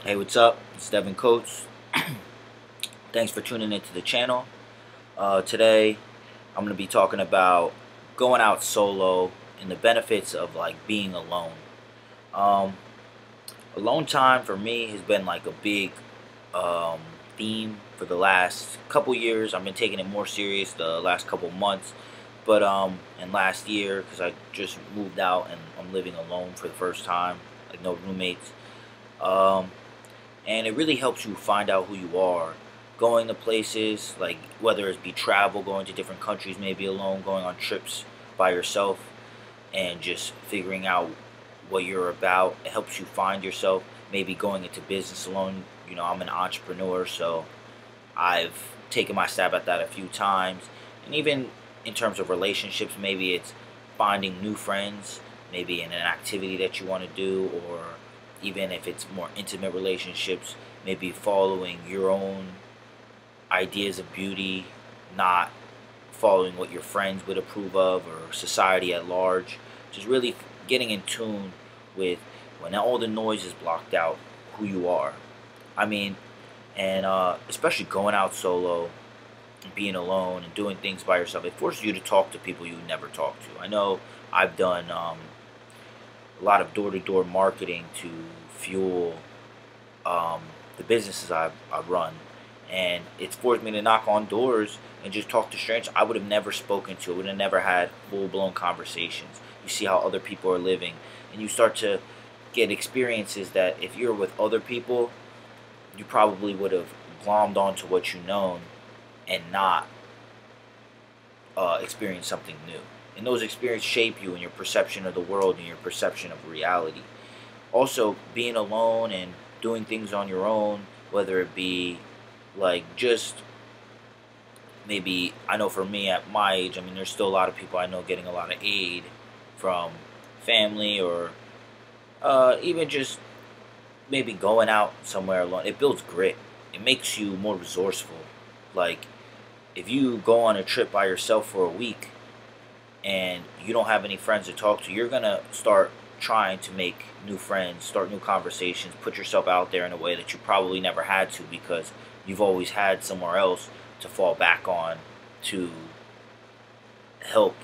Hey, what's up? It's Devin Coates. Thanks for tuning into the channel. Today, I'm going to be talking about going out solo and the benefits of like being alone. Um, Alone time for me has been like a big um, theme for the last couple years. I've been taking it more serious the last couple months, but and last year because I just moved out and I'm living alone for the first time, like no roommates. Um, and it really helps you find out who you are. Going to places like whether it be travel, going to different countries, maybe alone, going on trips by yourself, and just figuring out what you're about. It helps you find yourself. Maybe going into business alone. You know, I'm an entrepreneur, so I've taken my stab at that a few times. And even in terms of relationships, maybe it's finding new friends, maybe in an activity that you want to do, or even if it's more intimate relationships, maybe following your own ideas of beauty, not following what your friends would approve of or society at large. Just really getting in tune with when all the noise is blocked out, who you are. I mean, and especially going out solo, being alone, and doing things by yourself, it forces you to talk to people you never talk to. I know I've done a lot of door-to-door marketing to fuel um, the businesses I've run, and it's forced me to knock on doors and just talk to strangers I would have never spoken to. I would have never had full-blown conversations. You see how other people are living, and you start to get experiences that if you're with other people, you probably would have glommed onto what you known and not experience something new. And those experiences shape you in your perception of the world and your perception of reality. Also, being alone and doing things on your own, whether it be like just maybe, I know for me at my age, I mean, there's still a lot of people I know getting a lot of aid from family, or even just maybe going out somewhere alone. It builds grit. It makes you more resourceful. Like, if you go on a trip by yourself for a week and you don't have any friends to talk to, you're gonna start trying to make new friends, start new conversations, put yourself out there in a way that you probably never had to, because you've always had somewhere else to fall back on to help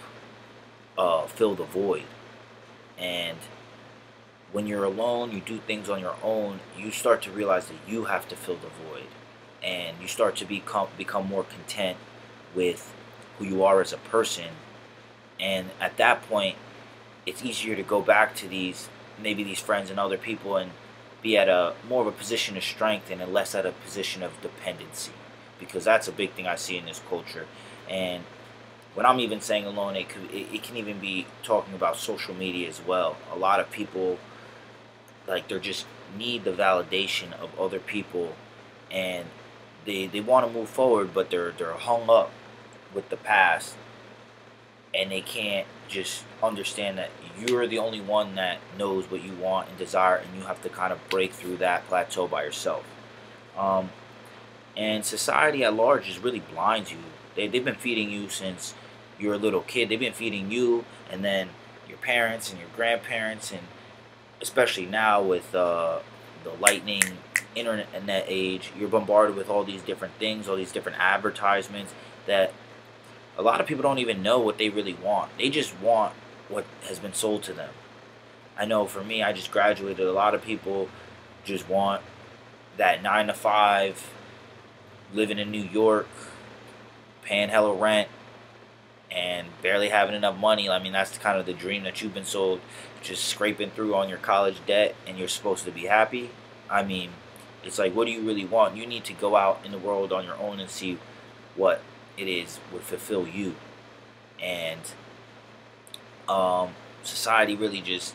fill the void. And when you're alone, you do things on your own, you start to realize that you have to fill the void, and you start to become more content with who you are as a person. And at that point, it's easier to go back to these friends and other people and be at a more of a position of strength and less at a position of dependency, because that's a big thing I see in this culture. And when I'm even saying alone, it can even be talking about social media as well. A lot of people, like, they just need the validation of other people, and they want to move forward, but they're hung up with the past, and they can't just understand that you're the only one that knows what you want and desire, and you have to kind of break through that plateau by yourself. Um, and society at large just really blinds you. They've been feeding you since you're a little kid. They've been feeding you, and then your parents and your grandparents, and especially now with the lightning internet age, you're bombarded with all these different things, all these different advertisements that a lot of people don't even know what they really want. They just want what has been sold to them. I know for me, I just graduated. A lot of people just want that 9 to 5, living in New York, paying hella rent, and barely having enough money. I mean, that's kind of the dream that you've been sold, just scraping through on your college debt, and you're supposed to be happy. I mean, it's like, what do you really want? You need to go out in the world on your own and see what it is would fulfill you. And society really just,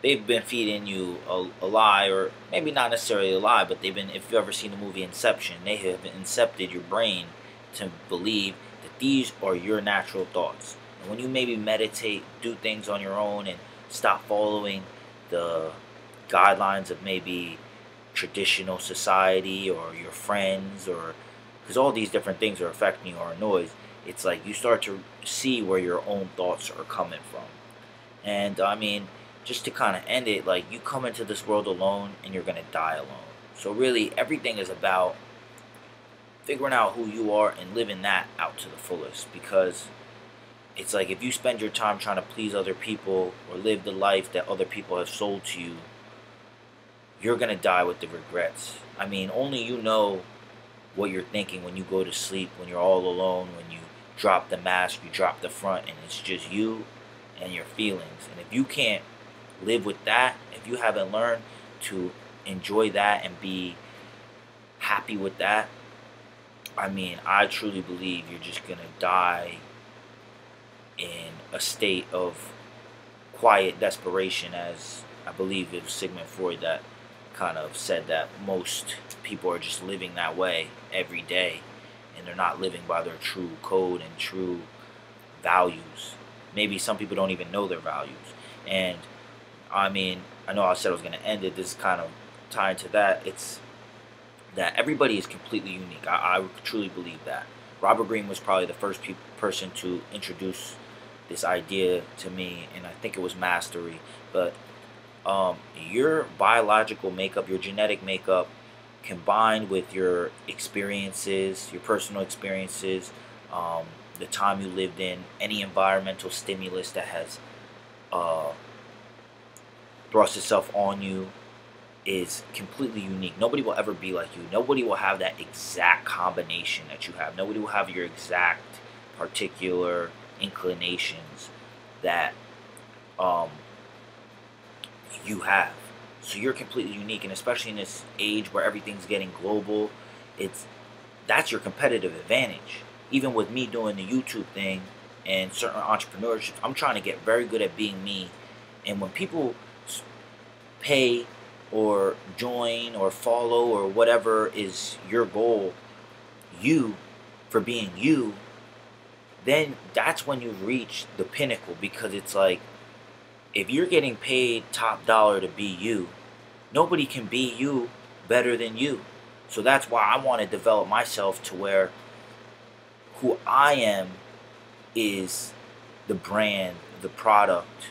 they've been feeding you a lie, or maybe not necessarily a lie, but they've been, if you've ever seen the movie Inception, they have incepted your brain to believe that these are your natural thoughts. And when you maybe meditate, do things on your own, and stop following the guidelines of maybe traditional society or your friends, or because all these different things are affecting you, or noise, it's like you start to see where your own thoughts are coming from. And I mean, just to kind of end it, like, you come into this world alone and you're going to die alone. So really, everything is about figuring out who you are and living that out to the fullest. Because it's like if you spend your time trying to please other people or live the life that other people have sold to you, you're gonna die with the regrets. I mean, only you know what you're thinking when you go to sleep, when you're all alone, when you drop the mask, you drop the front, and it's just you and your feelings. And if you can't live with that, if you haven't learned to enjoy that and be happy with that, I mean, I truly believe you're just gonna die in a state of quiet desperation, as I believe it was Sigmund Freud that kind of said that most people are just living that way every day, and they're not living by their true code and true values. Maybe some people don't even know their values. And I mean, I know I said I was going to end it. This is kind of tied to that. It's that everybody is completely unique. I truly believe that. Robert Greene was probably the first person to introduce this idea to me, and I think it was Mastery. But your biological makeup, your genetic makeup, combined with your experiences, your personal experiences, the time you lived in, any environmental stimulus that has uh, thrust itself on you, is completely unique. Nobody will ever be like you. Nobody will have that exact combination that you have. Nobody will have your exact particular inclinations that you have. So you're completely unique, and especially in this age where everything's getting global, that's your competitive advantage. Even with me doing the YouTube thing and certain entrepreneurships, I'm trying to get very good at being me. And when people pay or join or follow or whatever is your goal, you, for being you, then that's when you've reached the pinnacle. Because it's like, if you're getting paid top dollar to be you, nobody can be you better than you. So that's why I want to develop myself to where who I am is the brand, the product,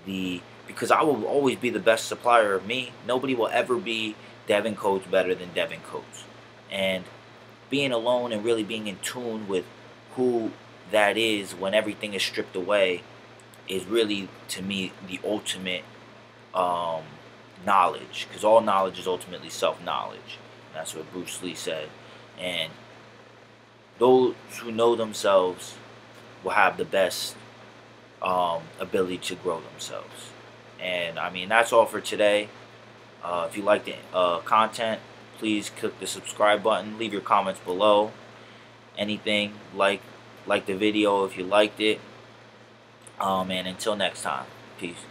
because I will always be the best supplier of me. Nobody will ever be Devin Coates better than Devin Coates. And being alone and really being in tune with who that is when everything is stripped away is really, to me, the ultimate knowledge. Because all knowledge is ultimately self-knowledge. That's what Bruce Lee said. And those who know themselves will have the best ability to grow themselves. And I mean, that's all for today. If you like the content, please click the subscribe button. Leave your comments below. Anything, like the video if you liked it. And until next time, peace.